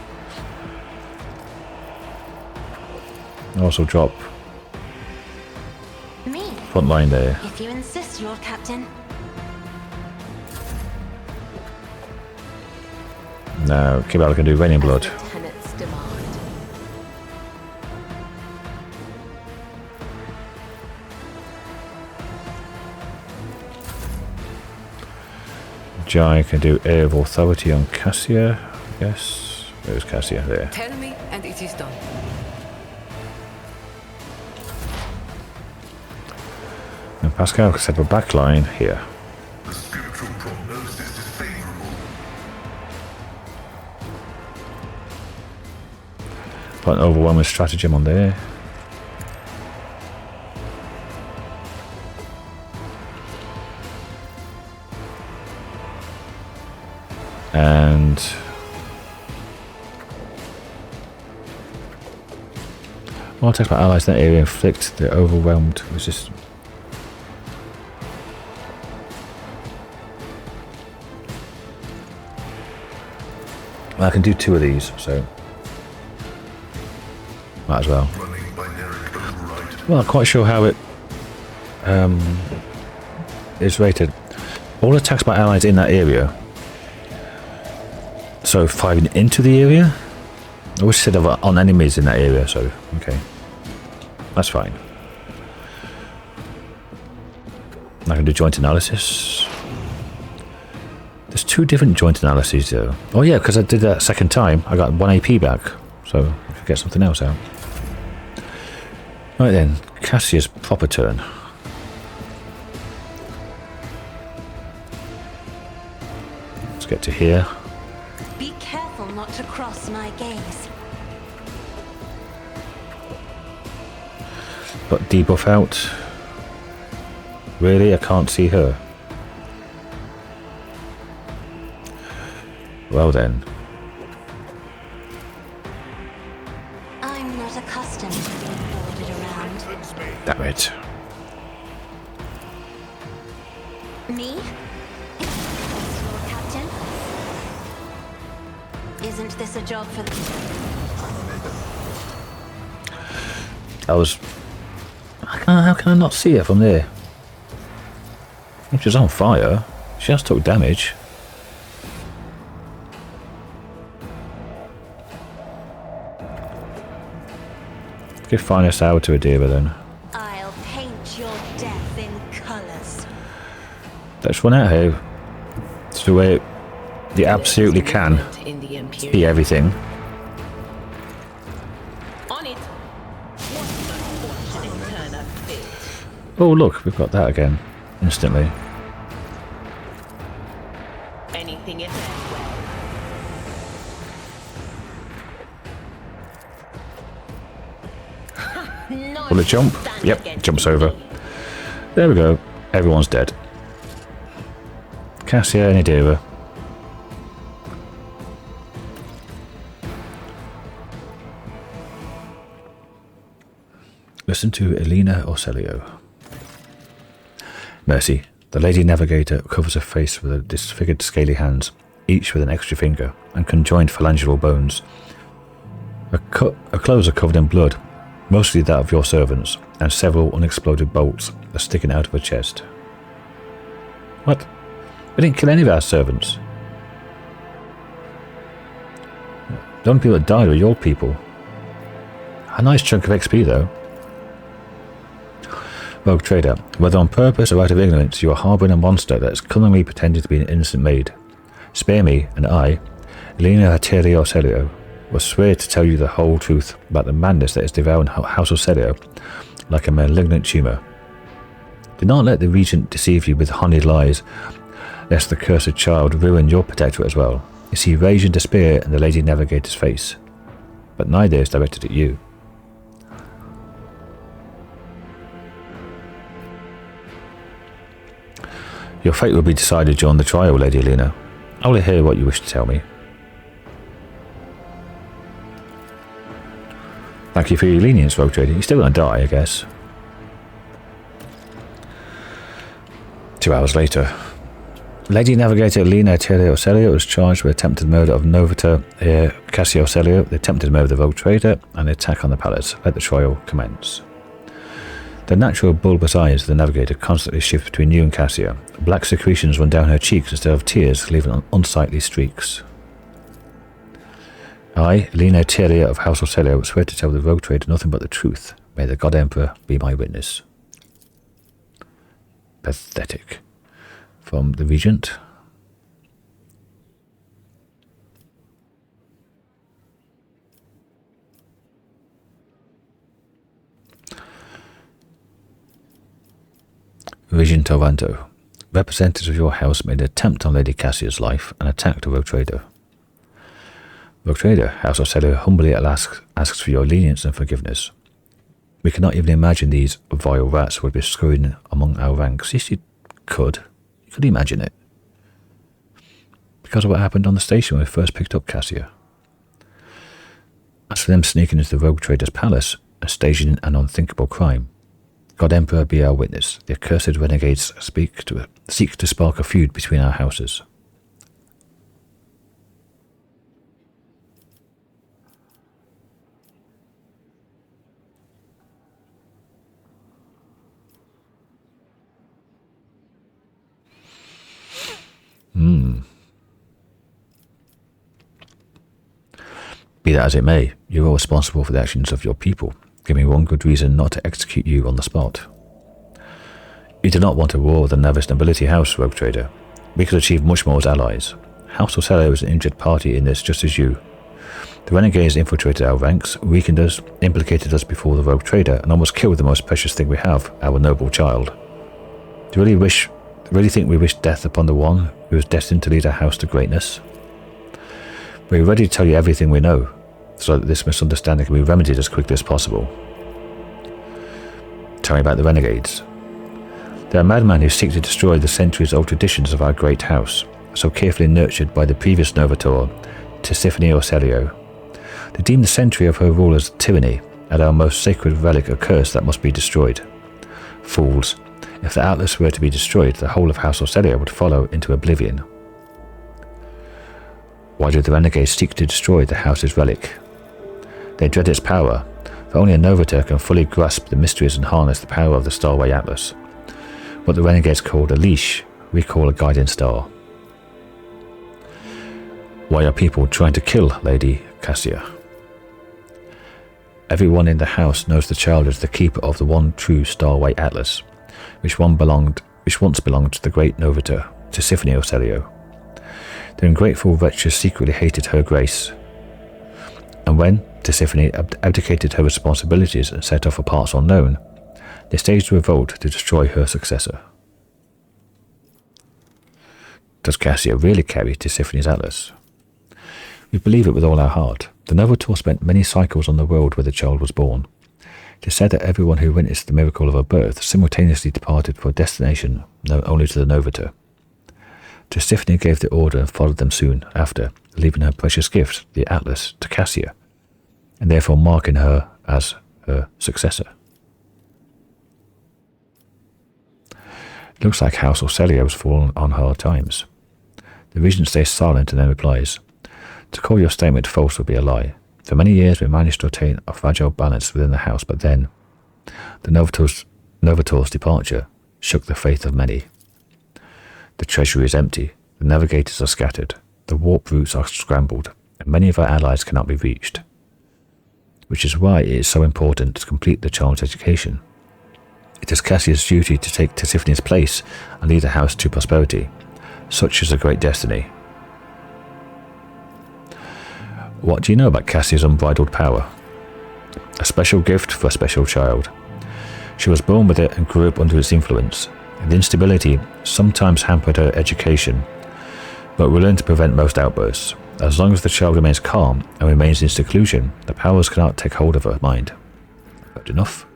Also drop Me, front line there. if you insist, Lord Captain. Now, Kibala can do Raining Blood. As the tenets demand. Jai can do Air of Authority on Cassia, I guess. There's Cassia there. Tell me, and it is done. Pascal set up a backline here. The spiritual prognosis is favorable. Put an overwhelming stratagem on there. And all attacks by allies in that area inflict the overwhelmed resistance. Well, I can do 2 of these, so might as well. Well, I'm quite sure how it is rated. All attacks by allies in that area. So firing into the area? I wish it said on enemies in that area, so okay. That's fine. I can do joint analysis. There's 2 different joint analyses though. Oh yeah, because I did that second time, I got 1 AP back. So I could get something else out. Right then, Cassia's proper turn. Let's get to here. Be careful not to cross my gaze. Got debuff out. Really? I can't see her. Well then. I'm not accustomed to being ordered around. Damn it. Me? Yes, Lord Captain? Isn't this a job for I was... How can I not see her from there? If she's on fire, she has took damage. Give finest hour to Adira then. I'll paint your death in colors. Let's run out here. It's the way you absolutely can In the Imperium. see everything. On it. What an unfortunate turn of fate. Oh look, we've got that again. Instantly. Anything in that way. No Will it jump? stand Yep, against jumps me. over. There we go. Everyone's dead. Cassia and Adira. Listen to Elena Orsellio. Mercy. The Lady Navigator covers her face with her disfigured scaly hands, each with an extra finger, and conjoined phalangeal bones. Her clothes are covered in blood, mostly that of your servants, and several unexploded bolts are sticking out of her chest. What? We didn't kill any of our servants. The only people that died were your people. A nice chunk of XP though. Rogue Trader, whether on purpose or out of ignorance, you are harbouring a monster that is cunningly pretending to be an innocent maid. Spare me, and I, Elena Orsellio, will swear to tell you the whole truth about the madness that is devouring House Orsellio like a malignant tumour. Do not let the Regent deceive you with honeyed lies, lest the cursed child ruin your protectorate as well. You see rage and despair in the Lady Navigator's face, but neither is directed at you. Your fate will be decided during the trial, Lady Elena. I will hear what you wish to tell me. Thank you for your lenience, Rogue Trader. You're still going to die, I guess. 2 hours later. Lady Navigator Elena Orsellio was charged with attempted murder of Novita Cassia Orsellio, the attempted murder of the Rogue Trader, and the attack on the palace. Let the trial commence. The natural bulbous eyes of the Navigator constantly shift between you and Cassia. Black secretions run down her cheeks instead of tears, leaving unsightly streaks. I, Elena Teria of House Orsellio, swear to tell the Rogue Trader nothing but the truth. May the God Emperor be my witness. Pathetic. From the Regent. Vision Toronto. Representatives of your house made an attempt on Lady Cassia's life and attacked a rogue trader. Rogue trader, House Orsellio humbly asks for your lenience and forgiveness. We cannot even imagine these vile rats would be scurrying among our ranks. Yes, you could. You could imagine it. Because of what happened on the station when we first picked up Cassia. As for them sneaking into the rogue trader's palace and staging an unthinkable crime, God Emperor be our witness, the accursed renegades seek to spark a feud between our houses. Be that as it may, you are responsible for the actions of your people. Give me one good reason not to execute you on the spot. You do not want a war with the Navis Nobilite house, rogue trader. We could achieve much more as allies. House Orsellio is an injured party in this, just as you. The renegades infiltrated our ranks, weakened us, implicated us before the rogue trader, and almost killed the most precious thing we have, our noble child. Do you really think we wish death upon the one who is destined to lead our house to greatness? We are ready to tell you everything we know, so that this misunderstanding can be remedied as quickly as possible. Tell me about the renegades. They are madmen who seek to destroy the centuries-old traditions of our great house, so carefully nurtured by the previous Novator, Tisiphone Orsellio. They deem the century of her rule as tyranny, and our most sacred relic a curse that must be destroyed. Fools! If the Atlas were to be destroyed, the whole of House Orsellio would follow into oblivion. Why do the renegades seek to destroy the house's relic? They dread its power, for only a Novator can fully grasp the mysteries and harness the power of the Starway Atlas. What the renegades called a leash, we call a guiding star. Why are people trying to kill Lady Cassia? Everyone in the house knows the child is the keeper of the one true Starway Atlas, which once belonged to the great Novator, Tisiphone Orsellio. The ungrateful wretches secretly hated her grace, and when Tisiphone abdicated her responsibilities and set off for parts unknown, they staged a revolt to destroy her successor. Does Cassia really carry Tisiphone's Atlas? We believe it with all our heart. The Novator spent many cycles on the world where the child was born. It is said that everyone who witnessed the miracle of her birth simultaneously departed for a destination known only to the Novator. Tisiphone gave the order and followed them soon after, leaving her precious gift, the Atlas, to Cassia, and therefore marking her as her successor. It looks like House Orsellio has fallen on hard times. The regent stays silent and then replies, "To call your statement false would be a lie. For many years we managed to attain a fragile balance within the house, but then the Novator's departure shook the faith of many. The treasury is empty, the navigators are scattered, the warp routes are scrambled, and many of our allies cannot be reached. Which is why it is so important to complete the child's education. It is Cassia's duty to take Tisiphone's place and lead the house to prosperity. Such is a great destiny." What do you know about Cassia's unbridled power? A special gift for a special child. She was born with it and grew up under its influence. The instability sometimes hampered her education, but we learned to prevent most outbursts. As long as the child remains calm and remains in seclusion, the powers cannot take hold of her mind. Good enough.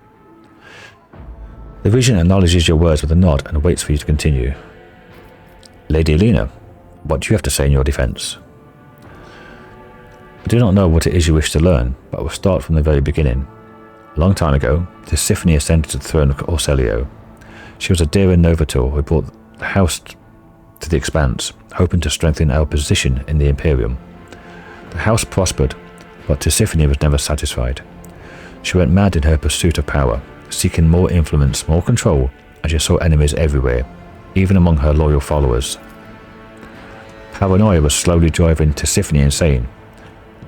The regent acknowledges your words with a nod and waits for you to continue. Lady Elena, what do you have to say in your defense? I do not know what it is you wish to learn, but I will start from the very beginning. A long time ago, Tisiphone ascended to the throne of Orsellio. She was a daring Novator who brought the house to the Expanse, hoping to strengthen our position in the Imperium. The house prospered, but Tisiphone was never satisfied. She went mad in her pursuit of power, seeking more influence, more control, and she saw enemies everywhere, even among her loyal followers. Paranoia was slowly driving Tisiphone insane.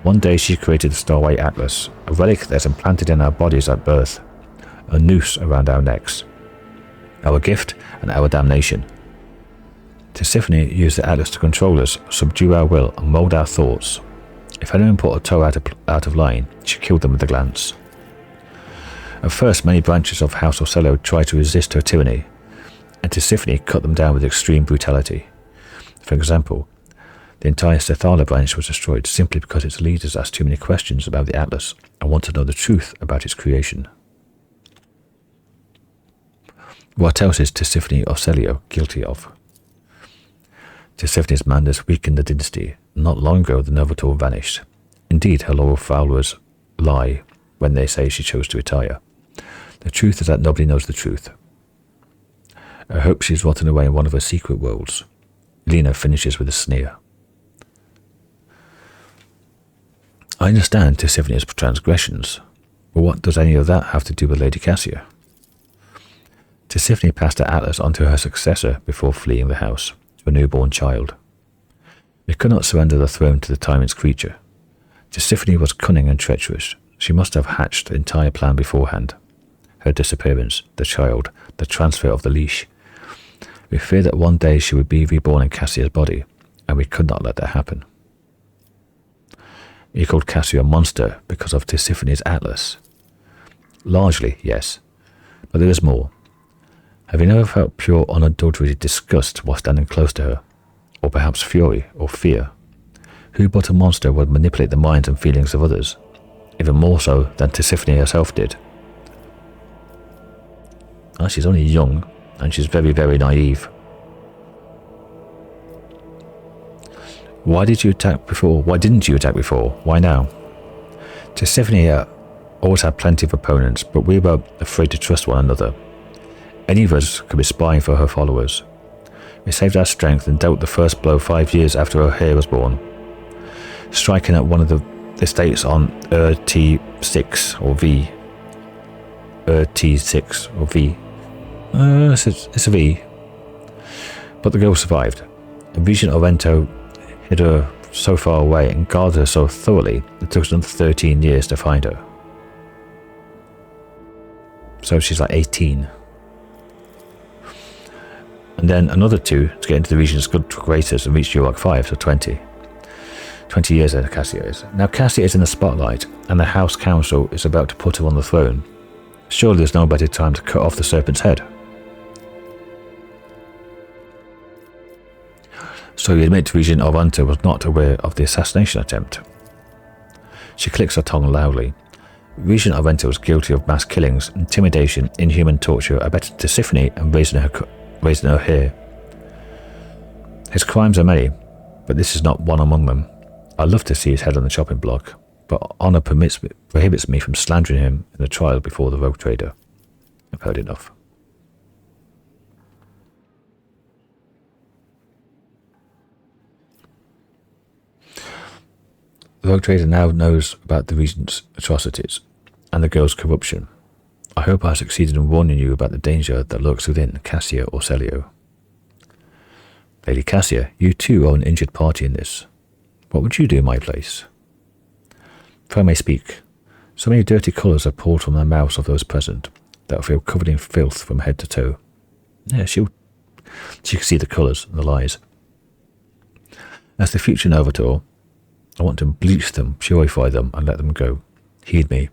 One day she created the Starway Atlas, a relic that's implanted in our bodies at birth, a noose around our necks. Our gift and our damnation. Tisiphone used the Atlas to control us, subdue our will, and mold our thoughts. If anyone put a toe out of line, she killed them with a glance. At first, many branches of House Orsellio tried to resist her tyranny. and Tisiphone cut them down with extreme brutality. For example, the entire Sethala branch was destroyed simply because its leaders asked too many questions about the Atlas and wanted to know the truth about its creation. What else is Tisiphone Orsellio guilty of? Tisiphone's madness weakened the dynasty. Not long ago the Novator vanished. Indeed, her loyal followers lie when they say she chose to retire. The truth is that nobody knows the truth. I hope she's rotting away in one of her secret worlds. Lena finishes with a sneer. I understand Tisiphone's transgressions, but what does any of that have to do with Lady Cassia? Tisiphone passed the Atlas on to her successor before fleeing the house, to a newborn child. We could not surrender the throne to the tyrant's creature. Tisiphone was cunning and treacherous. She must have hatched the entire plan beforehand. Her disappearance, the child, the transfer of the leash. We feared that one day she would be reborn in Cassia's body, and we could not let that happen. He called Cassia a monster because of Tisiphone's Atlas. Largely, yes, but there is more. Have you never felt pure unadulterated disgust while standing close to her? Or perhaps fury or fear? Who but a monster would manipulate the minds and feelings of others, even more so than Tisiphone herself did? Well, she's only young, and she's very, very naive. Why did you attack before? Why didn't you attack before? Why now? Tisiphone always had plenty of opponents, but we were afraid to trust one another. Any of us could be spying for her followers. We saved our strength and dealt the first blow 5 years after her heir was born, striking at one of the estates on T6 or V. T6 or V. It's a V. But the girl survived. Regent Orento hid her so far away and guarded her so thoroughly it took us another 13 years to find her. So she's like 18. And then another 2 to get into the region's good graces and reach York 5, so 20. 20 years later Cassia is. Now Cassia is in the spotlight, and the House Council is about to put her on the throne. Surely there's no better time to cut off the serpent's head. So you admit Regent Orento was not aware of the assassination attempt. She clicks her tongue loudly. Regent Orento was guilty of mass killings, intimidation, inhuman torture, abetting Tisiphone and raising her hair. His crimes are many, but this is not one among them. I'd love to see his head on the chopping block, but honour prohibits me from slandering him in the trial before the rogue trader. I've heard enough. The rogue trader now knows about the regent's atrocities and the girl's corruption. I hope I succeeded in warning you about the danger that lurks within Cassia Orsellio. Lady Cassia, you too are an injured party in this. What would you do in my place? If I may speak, so many dirty colours are poured from the mouths of those present that I feel covered in filth from head to toe. Yeah, she can see the colours and the lies. As the future Novator, I want to bleach them, purify them, and let them go. Heed me.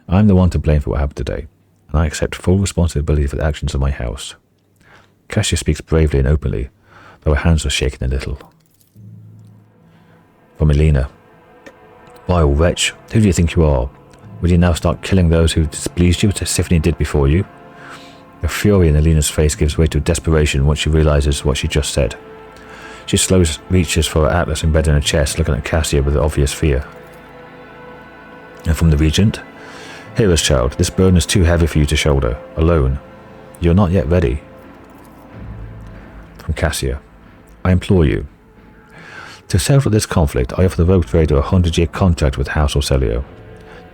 I am the one to blame for what happened today, and I accept full responsibility for the actions of my house. Cassia speaks bravely and openly, though her hands are shaking a little. From Elena. Vile wretch, who do you think you are? Will you now start killing those who displeased you, as Tisiphone did before you? The fury in Elena's face gives way to desperation once she realizes what she just said. She slowly reaches for her atlas embedded in her chest, looking at Cassia with obvious fear. And from the regent? Hero's child, this burden is too heavy for you to shoulder, alone. You are not yet ready. From Cassia. I implore you. To settle this conflict, I offer the rogue trader a 100-year contract with House Orsellio,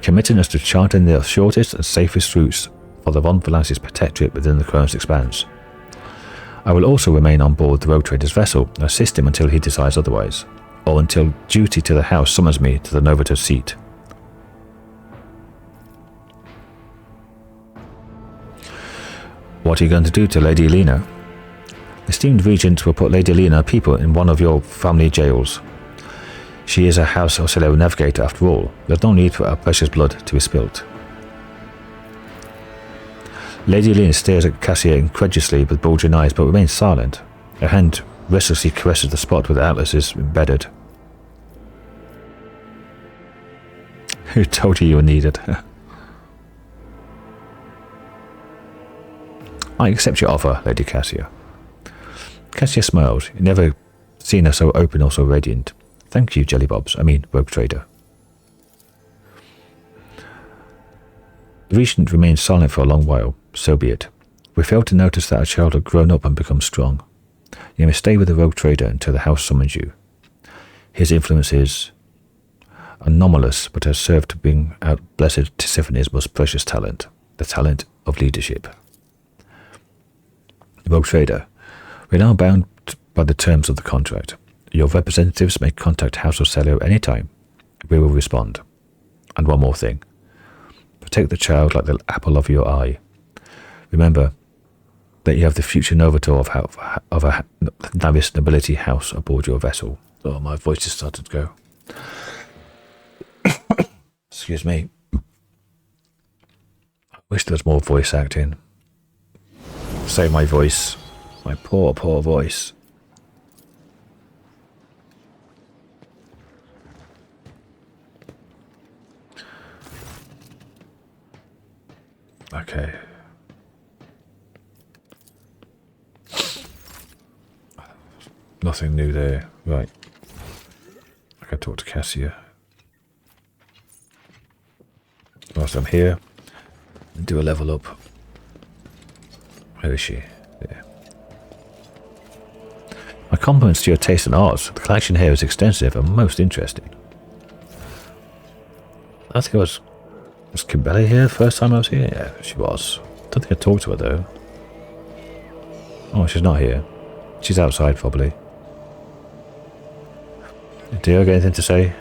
committing us to charting the shortest and safest routes for the Von Valance's protectorate within the Koronus Expanse. I will also remain on board the rogue trader's vessel and assist him until he decides otherwise, or until duty to the house summons me to the Novator's seat. What are you going to do to Lady Elena? Esteemed Regent will put Lady Elena people in one of your family jails. She is a House Orsellio navigator after all. There's no need for our precious blood to be spilt. Lady Lynn stares at Cassia incredulously with bulging eyes, but remains silent. Her hand restlessly caresses the spot where the atlas is embedded. Who told you were needed? I accept your offer, Lady Cassia. Cassia smiled. You'd never seen her so open or so radiant. Thank you, Jellybobs. I mean, rogue trader. The regent remained silent for a long while. So be it. We failed to notice that our child had grown up and become strong. You may stay with the rogue trader until the house summons you. His influence is anomalous, but has served to bring out Blessed Tisiphony's most precious talent, the talent of leadership. Rogue trader, we are now bound by the terms of the contract. Your representatives may contact House Orsellio anytime. We will respond. And one more thing. Protect the child like the apple of your eye. Remember that you have the future novator of a Navis Nobilite house aboard your vessel. Oh, my voice just started to go. Excuse me. I wish there was more voice acting. Save my voice. My poor, poor voice. Okay. Nothing new there. Right. I can talk to Cassia. Whilst I'm here, and do a level up. Where is she? There. My compliments to your taste in arts. The collection here is extensive and most interesting. I think was Kimberly here the first time I was here? Yeah, she was. Don't think I talked to her though. Oh, she's not here. She's outside probably. Do you get anything to say?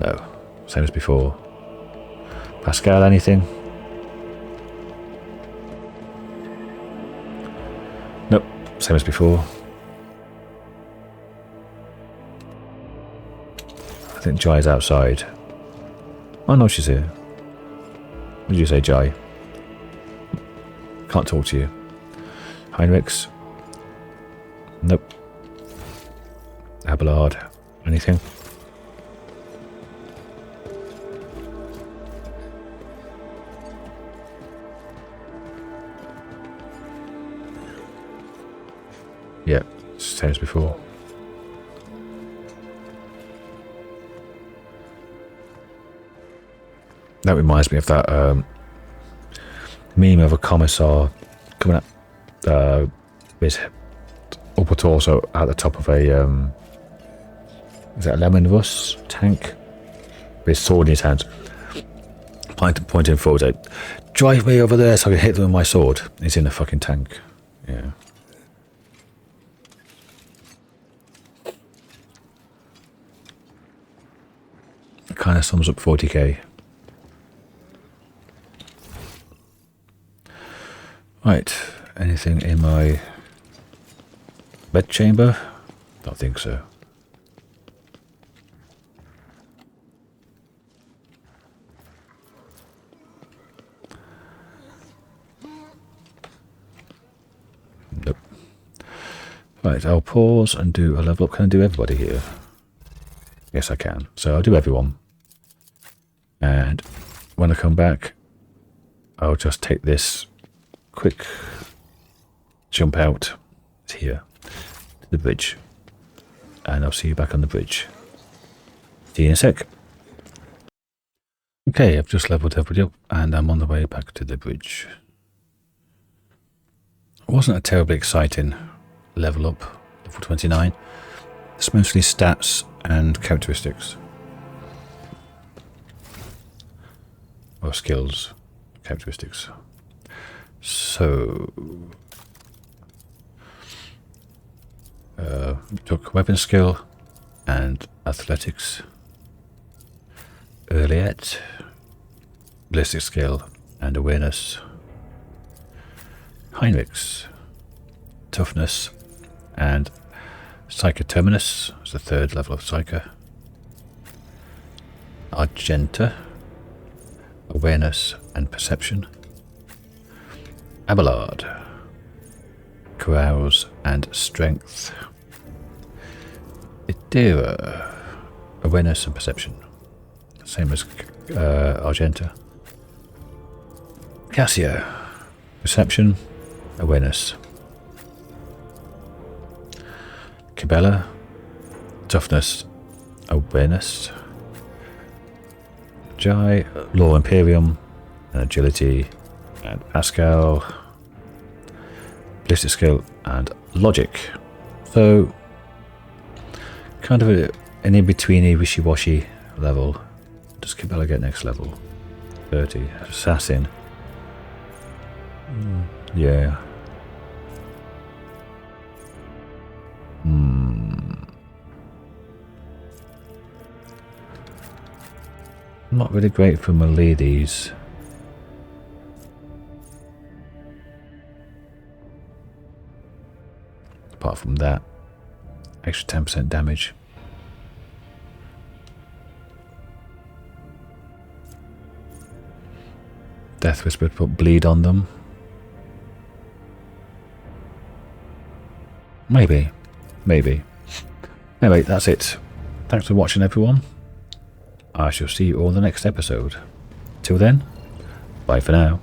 No. Same as before. Pascal, anything? Nope. Same as before. I think Jai's outside. Oh no, she's here. What did you say, Jai? Can't talk to you. Heinrichs? Nope. Abelard? Anything? Yeah, same as before. That reminds me of that meme of a commissar coming up with upper torso at the top of a is that a lemon russ tank with his sword in his hand, pointing forward like, drive me over there so I can hit them with my sword. He's in a fucking tank. Yeah. It kind of sums up 40k. Right, anything in my bed chamber? Don't think so. Nope. Right, I'll pause and do a level up. Can I do everybody here? Yes, I can. So I'll do everyone. And when I come back, I'll just take this quick jump out here to the bridge, and I'll see you back on the bridge. See you in a sec. Okay, I've just leveled everybody up and I'm on the way back to the bridge. It wasn't a terribly exciting level up, level 29. It's mostly stats and characteristics. Or skills, characteristics. So, we took weapon skill and athletics, earliet, ballistic skill and awareness, Heinrichs, toughness, and Psyker Terminus is the third level of Psyker, Argenta, awareness and perception. Abelard, carouse and strength. Idira, awareness and perception. Same as Argenta. Cassia, perception, awareness. Cabela, toughness, awareness. Jai, law Imperium, and agility. And Pascal, ballistic skill, and logic. So, kind of an in-betweeny, wishy-washy level. Does Cabela get next level? 30. Assassin. Yeah. Not really great for Mileides. Apart from that, extra 10% damage. Death Whisper put bleed on them. Maybe. Anyway, that's it. Thanks for watching, everyone. I shall see you all in the next episode. Till then, bye for now.